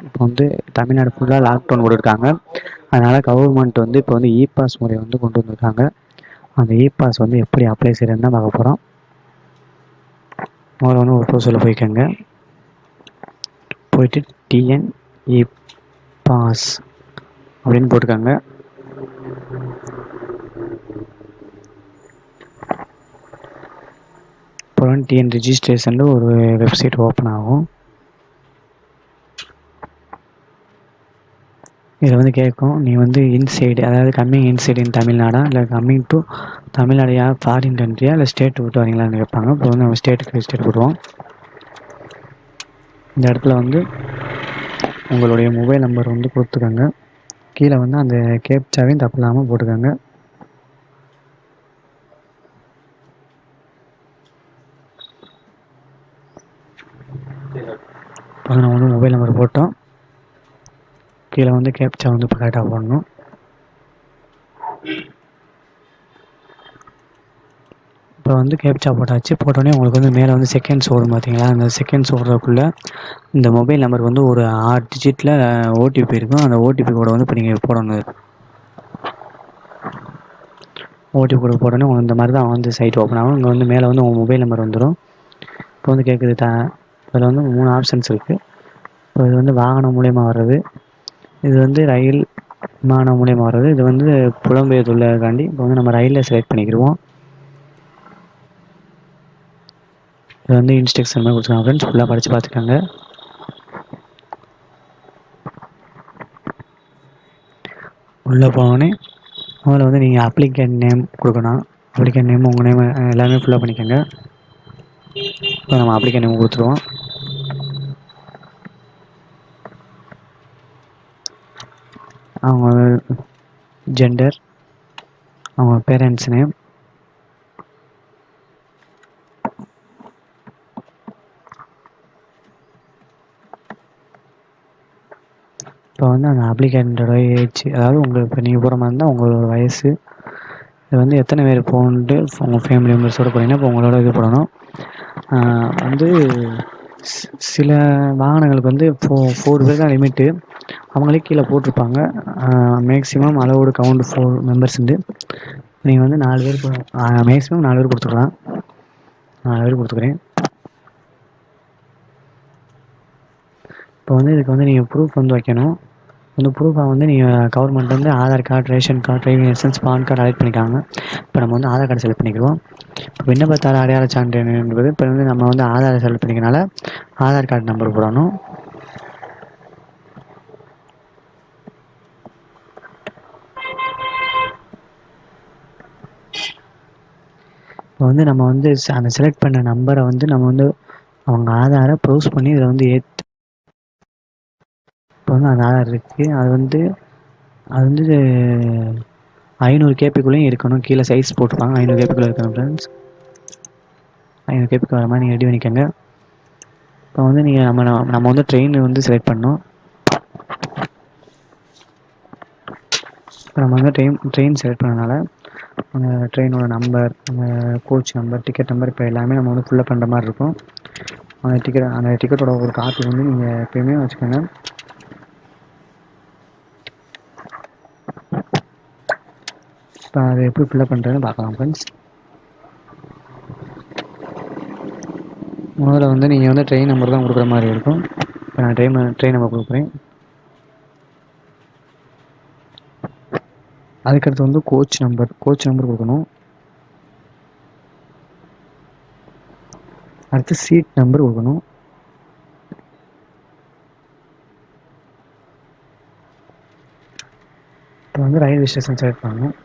இப்போ வந்து தமிழ்நாடு ஃபுல்லாக லாக்டவுன் போட்டுருக்காங்க. அதனால் கவர்மெண்ட் வந்து இப்போ வந்து பாஸ் முறையை வந்து கொண்டு வந்திருக்காங்க. அந்த பாஸ் வந்து எப்படி அப்ளை செய்கிறதுன்னு தான் பார்க்க போகிறோம். முதல்ல வந்து ஒரு ப்ரௌசரில் போய்க்கோங்க. போயிட்டு டிஎன் பாஸ் அப்படின்னு போட்டுக்கோங்க. அப்புறம் டிஎன் ரிஜிஸ்ட்ரேஷன் ஒரு வெப்சைட் ஓப்பன் ஆகும். இதில் வந்து கேட்கும், நீ வந்து இன்சைடு, அதாவது கம்மிங் இன்சைடு இன் தமிழ்நாடா, இல்லை கம்மிங் டு தமிழ்நாடுயா, ஃபாரின் கண்ட்ரியா, இல்லை ஸ்டேட் விட்டு வரீங்களான்னு கேட்பாங்க. இப்போ வந்து நம்ம ஸ்டேட் விடுவோம். இந்த இடத்துல வந்து உங்களுடைய மொபைல் நம்பர் வந்து கொடுத்துக்கோங்க. கீழே வந்து அந்த கேப்சாவையும் தப்பு இல்லாமல் போட்டுக்கோங்க. இப்போ நம்ம வந்து மொபைல் நம்பர் போட்டோம். கீழே வந்து கேப்சா வந்து இப்போ கரெக்டாக போடணும். இப்போ வந்து கேப்சா போட்டாச்சு. போட்டோடனே உங்களுக்கு வந்து மேலே வந்து செகண்ட்ஸ் ஓடும் பார்த்தீங்களா? அந்த செகண்ட்ஸ் ஓடுறதுக்குள்ளே இந்த மொபைல் நம்பர் வந்து ஒரு 6 டிஜிட்டில் ஓடிபி இருக்கும். அந்த ஓடிபி கோடை வந்து இப்போ நீங்கள் போடணும். ஓடிபி கோடு போட்டோன்னே உங்களுக்கு இந்த மாதிரி தான் வந்து சைட் ஓப்பன் ஆகும். இங்கே வந்து மேலே வந்து உங்கள் மொபைல் நம்பர் வந்துடும். இப்போ வந்து கேட்குது இதில் வந்து 3 ஆப்ஷன்ஸ் இருக்குது. இப்போ இது வந்து வாகனம் மூலயமா வர்றது, இது வந்து ரயில் விமானம் மூலயமா வர்றது, இது வந்து புலம்பெயர்ந்துள்ளதுக்காண்டி இப்போ வந்து நம்ம ரயிலில் செலக்ட் பண்ணிக்கிடுவோம். இது வந்து இன்ஸ்ட்ரக்ஷன் மாதிரி கொடுத்துருக்காங்க ஃப்ரெண்ட்ஸ், ஃபுல்லாக படித்து பார்த்துக்கோங்க. உள்ளே போனோடனே முதல்ல வந்து நீங்கள் அப்ளிகேண்ட் நேம் கொடுக்கணும். அப்ளிகேண்ட் நேம் உங்கள் நேம் எல்லாமே ஃபுல்லாக பண்ணிக்கோங்க. இப்போ நம்ம அப்ளிகேண்ட் நேம் கொடுத்துருவோம். அவங்க ஜெண்டர், அவங்க பேரண்ட்ஸ் நேம், இப்போ வந்து அந்த அப்ளிகேண்டோட ஏஜ், அதாவது உங்களுக்கு இப்போ நீங்கள் போகிற மாதிரி இருந்தால் உங்களோட வயசு, இது வந்து எத்தனை பேர் போகணுன்ட்டு உங்கள் ஃபேமிலி மெம்பர்ஸோடு போனீங்கன்னா இப்போ உங்களோட இது போடணும். வந்து சில வாகனங்களுக்கு வந்து 4 பேர் தான் லிமிட்டு. அவங்களே கீழே போட்டிருப்பாங்க. மேக்ஸிமம் அளவோட கவுண்ட் 4 மெம்பர்ஸுண்டு. நீங்கள் வந்து 4 பேர் மேக்ஸிமம் 4 பேர் கொடுத்துக்கலாம். 4 பேர் கொடுத்துக்கிறேன். இப்போ வந்து இதுக்கு வந்து நீங்கள் ப்ரூஃப் வந்து வைக்கணும். அந்த ப்ரூஃபாக வந்து நீங்கள் கவர்மெண்ட் வந்து Aadhaar card, ration card, driving licence, PAN card select பண்ணிக்காங்க. இப்போ நம்ம வந்து ஆதார் கார்டு செலக்ட் பண்ணிக்கிறோம். இப்போ விண்ணப்பத்தார் அடையாள சான்று என்பது இப்போ வந்து நம்ம வந்து ஆதார் செலக்ட் பண்ணிக்கிறனால ஆதார் கார்டு நம்பர் போடணும். இப்போ வந்து நம்ம வந்து அந்த செலக்ட் பண்ண நம்பரை வந்து நம்ம வந்து அவங்க ஆதாரை ப்ரௌஸ் பண்ணி இதில் வந்து இப்போ வந்து அந்த ஆதார் இருக்குது. அது வந்து 500 கேபிக்குள்ளேயும் இருக்கணும். கீழே சைஸ் போட்டுருப்பாங்க, 500 கேபிக்குள்ளே இருக்கணும் ஃப்ரெண்ட்ஸ். 500 கேபிக்கு வர மாதிரி நீங்கள் ரெடி பண்ணிக்கோங்க. இப்போ வந்து நீங்கள் நம்ம வந்து ட்ரெயின் வந்து செலக்ட் பண்ணோம். இப்போ நம்ம வந்து ட்ரெயின் செலக்ட் பண்ணனால அந்த ட்ரெயினோட நம்பர், அந்த கோச் நம்பர், டிக்கெட் நம்பர், இப்போ எல்லாமே நம்ம வந்து ஃபுல்லப் பண்ணுற மாதிரி இருக்கும். அந்த டிக்கெட்டோட ஒரு காப்பி வந்து நீங்கள் எப்போயுமே வச்சுக்கோங்க. இப்போ அதை எப்படி ஃபில்லப் பண்ணுறதுன்னு பார்க்கலாம் ஃப்ரெண்ட்ஸ். முதல்ல வந்து நீங்கள் வந்து ட்ரெயின் நம்பர் தான் கொடுக்குற மாதிரி இருக்கும். இப்போ நான் ட்ரெயின் நம்பர் கொடுக்குறேன். அதுக்கடுத்து வந்து கோச் நம்பர் கொடுக்கணும். அடுத்து சீட் நம்பர் கொடுக்கணும். இப்போ வந்து ரயில்வே ஸ்டேஷன் செலக்ட் பண்ணணும்.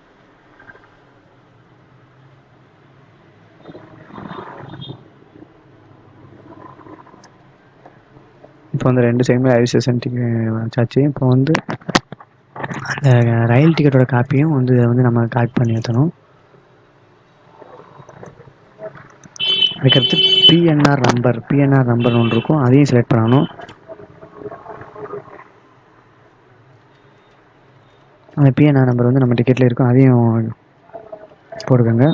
இப்போ வந்து 2 சைடுமே ரயில்வே ஸ்டேஷன் வச்சாச்சு. இப்போ வந்து அந்த ரயில் டிக்கெட்டோட காப்பியும் வந்து இதை வந்து நம்ம காப்பி பண்ணி ஏற்றணும். அதுக்கடுத்து பிஎன்ஆர் நம்பர் ஒன்று இருக்கும், அதையும் செலக்ட் பண்ணணும். அந்த பிஎன்ஆர் நம்பர் வந்து நம்ம டிக்கெட்டில் இருக்கும், அதையும் போட்டுக்கோங்க.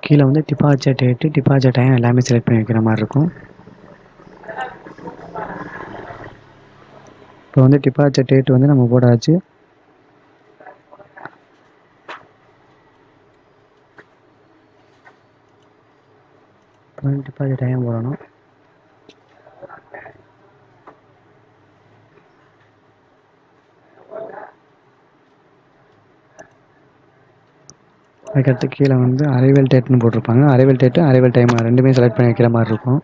கீழே வந்து டிபார்ச்சர் டேட்டு, டிபார்ச்சர் டைம் எல்லாமே செலக்ட் பண்ணி வைக்கிற மாதிரி இருக்கும். இப்போ வந்து டிபார்ச்சர் டேட் வந்து நம்ம போட்டாச்சு. இப்போ வந்து டிபார்ச்சர் டைம் போடணும். அதுக்கடுத்து கீழே வந்து அரைவல் டேட்னு போட்டிருப்பாங்க. அரைவல் டேட்டு அரைவல் டைம் ரெண்டுமே செலக்ட் பண்ணி வைக்கிற மாதிரி இருக்கும்.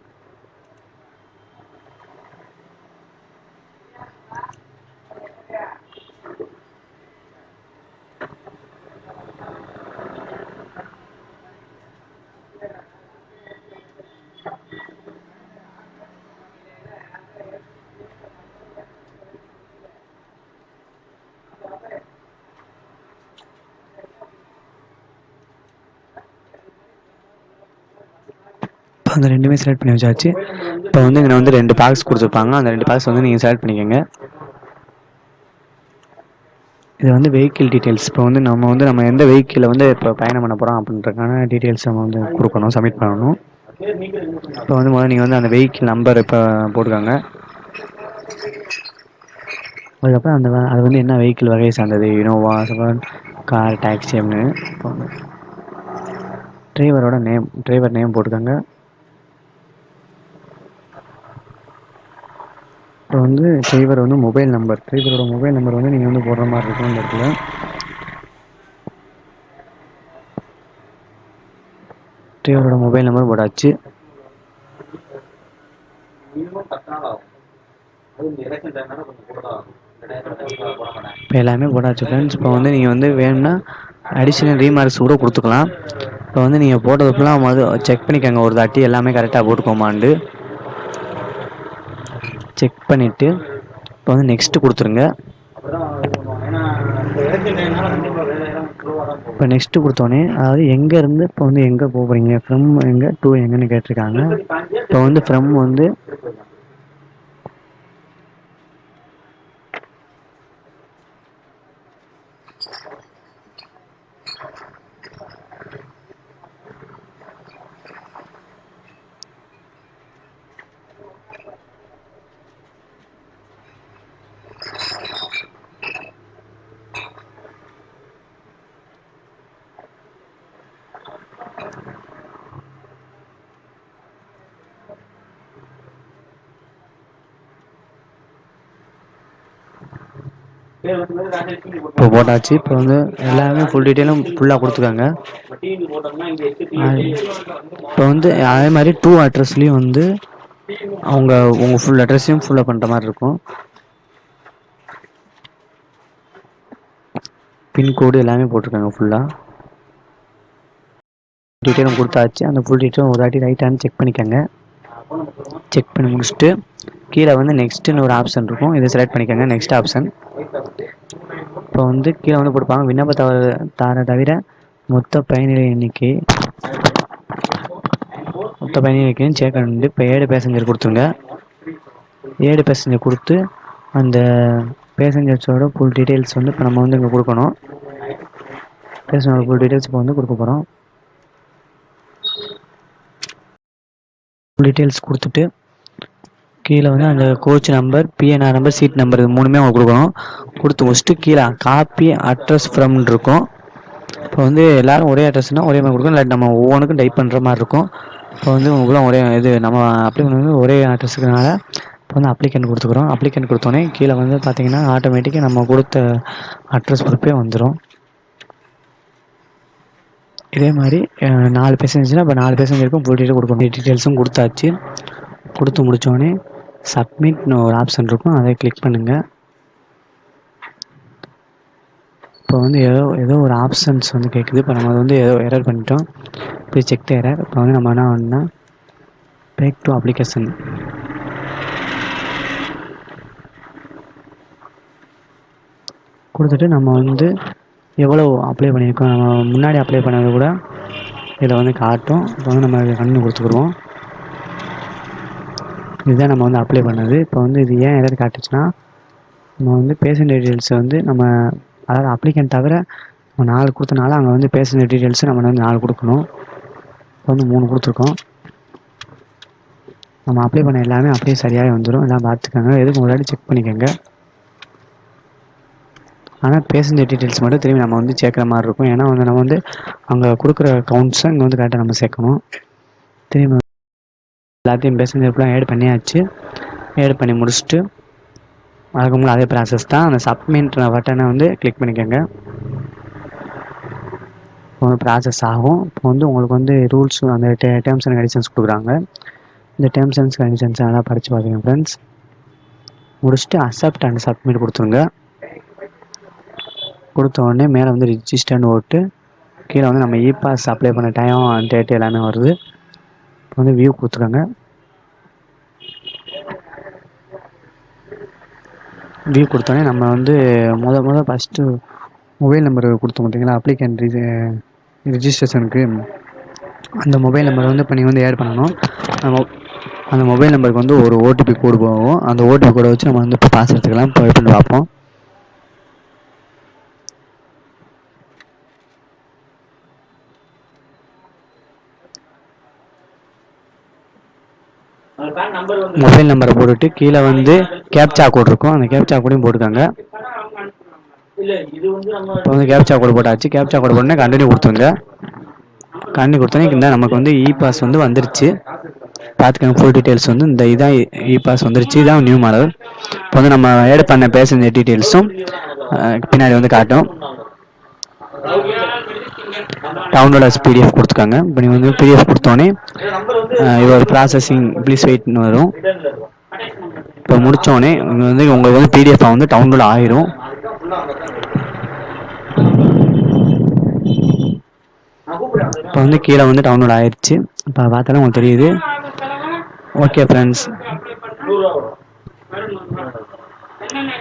இப்போ அந்த ரெண்டுமே செலக்ட் பண்ணி வச்சாச்சு. இப்போ வந்து இங்கே வந்து 2 பாக்ஸ் கொடுத்துருப்பாங்க. அந்த 2 பாக்ஸ் வந்து நீங்கள் செலக்ட் பண்ணிக்கோங்க. இது வந்து வெஹிக்கிள் டீட்டெயில்ஸ். இப்போ வந்து நம்ம எந்த வெஹிக்கிளில் வந்து இப்போ பயணம் பண்ண போகிறோம் அப்படின்றதுக்கான டீட்டெயில்ஸ் நம்ம வந்து கொடுக்கணும், சப்மிட் பண்ணணும். இப்போ வந்து முதல்ல நீங்கள் வந்து அந்த வெஹிக்கிள் நம்பர் இப்போ போட்டுக்கோங்க. அதுக்கப்புறம் அது வந்து என்ன வெஹிக்கிள் வகையை சார்ந்தது, இனோவா, கார், டாக்ஸி அப்படின்னு. டிரைவர் நேம் போட்டுக்கோங்க. இப்போ வந்து டிரைவர் வந்து டிரைவரோட மொபைல் நம்பர் வந்து நீங்கள் வந்து போடுற மாதிரி இருக்கும் இந்த இடத்துல. டிரைவரோட மொபைல் நம்பர் போட்டாச்சு. இப்போ எல்லாமே போட்டாச்சு ஃப்ரெண்ட்ஸ். இப்போ வந்து நீங்கள் வந்து வேணும்னா அடிஷ்னல் ரீமார்க்ஸ் கூட கொடுத்துக்கலாம். இப்போ வந்து நீங்கள் போட்டது ஃபுல்லாக செக் பண்ணிக்கோங்க ஒரு தாட்டி, எல்லாமே கரெக்டாக போட்டுக்கோமாண்டு செக் பண்ணிவிட்டு இப்போ வந்து நெக்ஸ்ட்டு கொடுத்துருங்க. இப்போ நெக்ஸ்ட்டு கொடுத்தோன்னே அதாவது எங்கேருந்து இப்போ வந்து எங்கே போகிறீங்க, ஃப்ரம் எங்கே டு எங்கேன்னு கேட்டிருக்காங்க. இப்போ வந்து ஃப்ரம் வந்து இப்போ போட்டாச்சு. இப்போ வந்து எல்லாமே ஃபுல் டீட்டெயிலும் ஃபுல்லாக கொடுத்துருக்காங்க. இப்போ வந்து அதே மாதிரி டூ அட்ரஸ்லேயும் வந்து உங்கள் ஃபுல் அட்ரஸையும் ஃபுல்லாக பண்ணுற மாதிரி இருக்கும். பின்கோடு எல்லாமே போட்டிருக்காங்க ஃபுல்லாக. டீட்டெயிலும் கொடுத்தாச்சு. அந்த ஃபுல் டீட்டெயிலும் ஒரு வாட்டி ரைட்டானு செக் பண்ணிக்கோங்க. செக் பண்ணி முடிச்சுட்டு கீழே வந்து நெக்ஸ்ட்டுன்னு ஒரு ஆப்ஷன் இருக்கும், இதை செலக்ட் பண்ணிக்கோங்க. Next option. இப்போ வந்து கீழே வந்து கொடுப்பாங்க விண்ணப்பத்தாரை தவிர மொத்த பயணிகள் எண்ணிக்கையும் சேர்க்கணும். இப்போ 7 பேசஞ்சர் கொடுத்துருங்க. 7 பேசஞ்சர் கொடுத்து அந்த பேசஞ்சர்ஸோட ஃபுல் டீட்டெயில்ஸ் வந்து இப்போ நம்ம வந்து இங்கே கொடுக்கணும். பேசஞ்சரோட ஃபுல் டீட்டெயில்ஸ் இப்போ வந்து கொடுக்க போகிறோம். ஃபுல் டீட்டெயில்ஸ் கொடுத்துட்டு கீழே வந்து அந்த coach number, PNR number, seat number, இது மூணுமே அவங்க கொடுக்கணும். கொடுத்து முடிச்சுட்டு கீழே காப்பி அட்ரஸ் ஃப்ரம்னு இருக்கும். இப்போ வந்து எல்லோரும் ஒரே அட்ரஸ்னால் ஒரே மாதிரி கொடுக்கும், இல்லாட்டி நம்ம ஒவ்வொன்றுக்கும் டைப் பண்ணுற மாதிரி இருக்கும். இப்போ வந்து உங்களுக்குலாம் ஒரே இது நம்ம அப்ளை பண்ணுறது ஒரே அட்ரஸுக்குனால இப்போ வந்து அப்ளிகேண்ட் கொடுத்துக்குறோம். அப்ளிகேண்ட் கொடுத்தோன்னே கீழே வந்து பார்த்திங்கன்னா ஆட்டோமேட்டிக்காக நம்ம கொடுத்த அட்ரஸ் ப்ரூஃபே வந்துடும். இதே மாதிரி 4 பேசஞ்சர்ஸ்னால் இப்போ 4 பேசஞ்சருக்கும் ஃபுல் டீட்டெயில் கொடுக்கணும். டீட்டெயில்ஸும் கொடுத்தாச்சு. கொடுத்து முடித்தோடனே சப்மிட்னு ஒரு ஆப்ஷன் இருக்கும், அதை கிளிக் பண்ணுங்கள். இப்போ வந்து ஏதோ ஒரு ஆப்ஷன்ஸ் வந்து கேட்குது. இப்போ நம்ம வந்து ஏதோ எரர் பண்ணிட்டோம். போய் செக் த எரர். இப்போ வந்து நம்ம என்ன பண்ணால் பேக் டு அப்ளிகேஷன் கொடுத்துட்டு நம்ம வந்து எவ்வளோ அப்ளை பண்ணியிருக்கோம், நம்ம முன்னாடி அப்ளை பண்ணது கூட இதில் வந்து காட்டும். இப்போ வந்து நம்ம கண்ணு கொடுத்துக்குருவோம். இதுதான் நம்ம வந்து அப்ளை பண்ணது. இப்போ வந்து இது ஏன் எரர் காட்டுச்சுன்னா நம்ம வந்து பேசஞ்சர் டீட்டெயில்ஸை வந்து நம்ம அதாவது அப்ளிகேண்ட் தவிர நம்ம 4 கொடுத்தனால அங்கே வந்து பேசஞ்சர் டீட்டெயில்ஸு நம்ம வந்து 4 கொடுக்கணும். இப்போ வந்து 3 கொடுத்துருக்கோம். நம்ம அப்ளை பண்ண எல்லாமே அப்படியே சரியாக வந்துடும். எல்லாம் பார்த்துக்கோங்க. எதுக்கு முன்னாடி செக் பண்ணிக்கோங்க. ஆனால் பேசஞ்சர் டீட்டெயில்ஸ் மட்டும் திரும்பி நம்ம வந்து சேர்க்குற மாதிரி இருக்கும். ஏன்னா வந்து நம்ம வந்து அங்கே கொடுக்குற கவுண்ட்ஸை இங்கே வந்து கரெக்டாக நம்ம சேர்க்கணும். திரும்பி எல்லாத்தையும் பேசஞ்சர் ஃபுல்லாக ஆட் பண்ணியாச்சு. ஆட் பண்ணி முடிச்சுட்டு அதுக்கு அதே ப்ராசஸ் தான். அந்த சப்மிட் பட்டனை வந்து கிளிக் பண்ணிக்கோங்க. இப்போ வந்து ப்ராசஸ் ஆகும். இப்போ வந்து உங்களுக்கு வந்து ரூல்ஸ் அந்த டேர்ம்ஸ் அண்ட் கண்டிஷன்ஸ் கொடுக்குறாங்க. இந்த டேர்ம்ஸ் அண்ட் கண்டிஷன்ஸ் நல்லா படித்து பார்த்துங்க ஃப்ரெண்ட்ஸ். முடிச்சுட்டு அக்செப்ட் அண்ட் சப்மிட் கொடுத்துருங்க. கொடுத்த உடனே மேலே வந்து ரிஜிஸ்டர்னு ஓட்டு கீழே வந்து நம்ம இபாஸ் அப்ளை பண்ண டைம் டேட் எல்லாமே வருது. இப்போ வந்து வியூ கொடுத்துருங்க. வியூ கொடுத்தோன்னே நம்ம வந்து முதல் ஃபஸ்ட்டு மொபைல் நம்பர் கொடுத்தோம் பார்த்தீங்களா அப்ளிகேண்ட் ரிஜிஸ்ட்ரேஷனுக்கு. அந்த மொபைல் நம்பரை வந்து இப்போ நீங்கள் வந்து ஆட் பண்ணணும். அந்த மொபைல் நம்பருக்கு வந்து ஒரு ஓடிபி கோடு போகும். அந்த ஓடிபி கோடை வச்சு நம்ம வந்து இப்போ பாஸ் எடுத்துக்கலாம். இப்போ எப்படி பார்ப்போம். மொபைல் நம்பரை போட்டுட்டு கீழே வந்து கேப்சா கோட் இருக்கும். அந்த கேப்சா கோடையும் போட்டுக்கோங்க. இப்போ வந்து கேப்சா கோடு போட்டாச்சு. கேப்சா கோடு போட்டோன்னே கண்டினியூ கொடுத்துருங்க. கண்டினியூ கொடுத்தோன்னே இந்த நமக்கு வந்து இ பாஸ் வந்து வந்துருச்சு. பார்த்துக்கோங்க. ஃபுல் டீட்டெயில்ஸ் வந்து இந்த இதான் இ பாஸ் வந்துருச்சு. இதான் நியூ மாடல். இப்போ வந்து நம்ம ஆட் பண்ண பேசஞ்சர் டீட்டெயில்ஸும் பின்னாடி வந்து காட்டும். டவுன்லோட் அஸ் பிடிஎஃப் கொடுத்துக்காங்க. இப்போ நீங்கள் வந்து பிடிஎஃப் கொடுத்தோன்னே இது ஒரு ப்ராசஸிங் ப்ளீஸ் வெயிட்னு வரும். இப்போ முடித்தோடனே வந்து உங்களுக்கு வந்து பிடிஎஃப் வந்து டவுன்லோட் ஆகிரும். இப்போ வந்து கீழே வந்து டவுன்லோட் ஆயிடுச்சு. இப்போ பார்த்தாலும் உங்களுக்கு தெரியுது. ஓகே ஃப்ரெண்ட்ஸ்,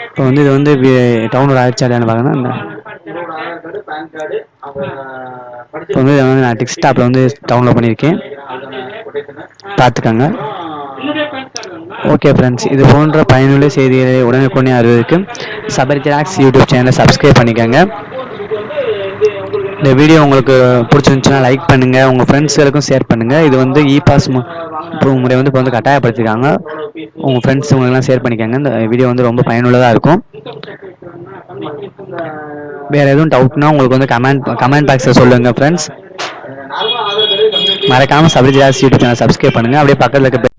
இப்போ வந்து இது வந்து டவுன்லோட் ஆயிடுச்சா இல்லையான்னு பார்க்கணும். இப்போ வந்து நான் டெஸ்க்டாப்பில் வந்து டவுன்லோட் பண்ணியிருக்கேன். பார்த்துக்கோங்க. ஓகே ஃப்ரெண்ட்ஸ், இது போன்ற பயனுள்ள செய்திகளை உடனுக்குடனே அறிவதற்கு சபரி ஜெராக்ஸ் யூடியூப் சேனலை சப்ஸ்கிரைப் பண்ணிக்கோங்க. இந்த வீடியோ உங்களுக்கு பிடிச்சிருந்துச்சுன்னா லைக் பண்ணுங்கள். உங்கள் ஃப்ரெண்ட்ஸுகளுக்கும் ஷேர் பண்ணுங்கள். இது வந்து இ பாஸ் முறை வந்து இப்போ வந்து கட்டாயப்படுத்திருக்காங்க. உங்கள் ஃப்ரெண்ட்ஸ் உங்களுக்கெல்லாம் ஷேர் பண்ணிக்கோங்க. இந்த வீடியோ வந்து ரொம்ப பயனுள்ளதாக இருக்கும். வேறு எதுவும் டவுட்னா உங்களுக்கு வந்து கமெண்ட் பாக்ஸில் சொல்லுங்கள் ஃப்ரெண்ட்ஸ். மறக்காமல் Sabari xerox YouTube channel subscribe பண்ணுங்கள். அப்படியே பக்கத்தில் இருக்க